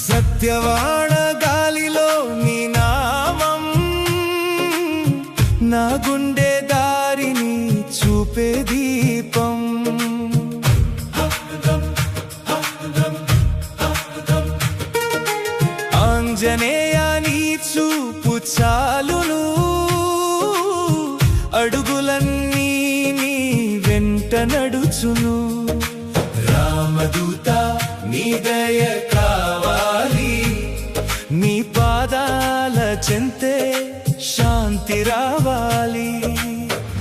సత్యవాణ గాలిలో నీ నామం నా గుండె దారిని చూపే దీపం. ఆంజనేయ నీ చూపు చాలును, అడుగులన్నీ నీ వెంట నడుచును. రామదూత నీ దయ కావాలి, నీ పాదాల చెంతే శాంతి రావాలి.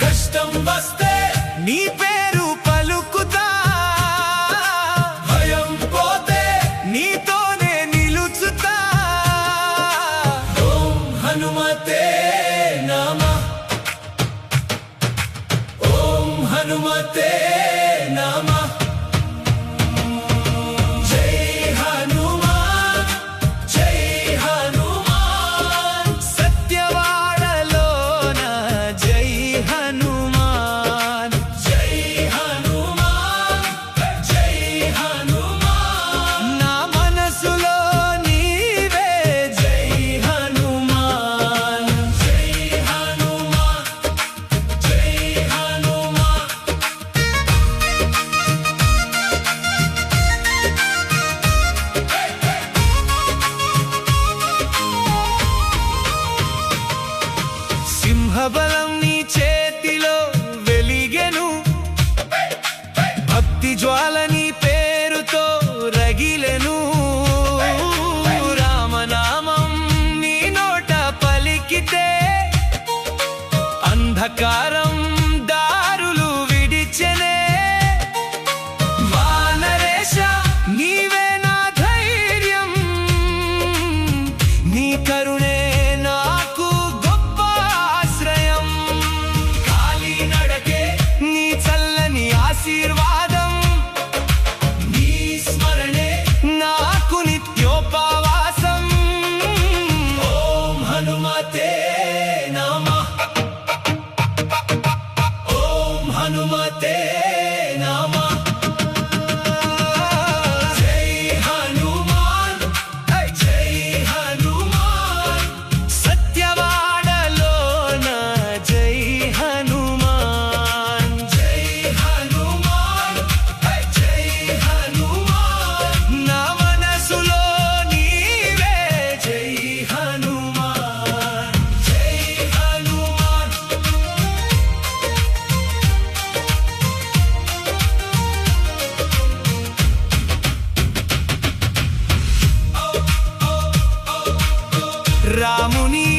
కష్టం వస్తే నీ పేరు పలుకుతా, భయం పోతే నీతోనే నిలుచుతా. ఓం హనుమతే నమః, ఓం హనుమతే నమః. సింహబలం నీ చేతిలో వెలిగెను, భక్తి జ్వాల నీ పేరుతో రగిలెను. రామనామం నీ నోట పలికితే అంధకారం దారులు విడిచెనే. వానరేశ నీవే నా ధైర్యం, నీ కరుణే నాకు గొప్ప ఆశ్రయం. కాలి నడకే నీ చల్లని ఆశీర్వాదం, నీ స్మరణే నాకు నిత్యోపవాసం. ఓం హనుమతే నమః, ఓం హనుమతే నమః. జై హనుమాన్, జై హనుమాన్. సత్యవాడలోన జై హనుమాన్, జై హనుమాన్, జై హనుమాన్. నా మనసులో నీవే జై హనుమాన్, జై హనుమాన్. రాముని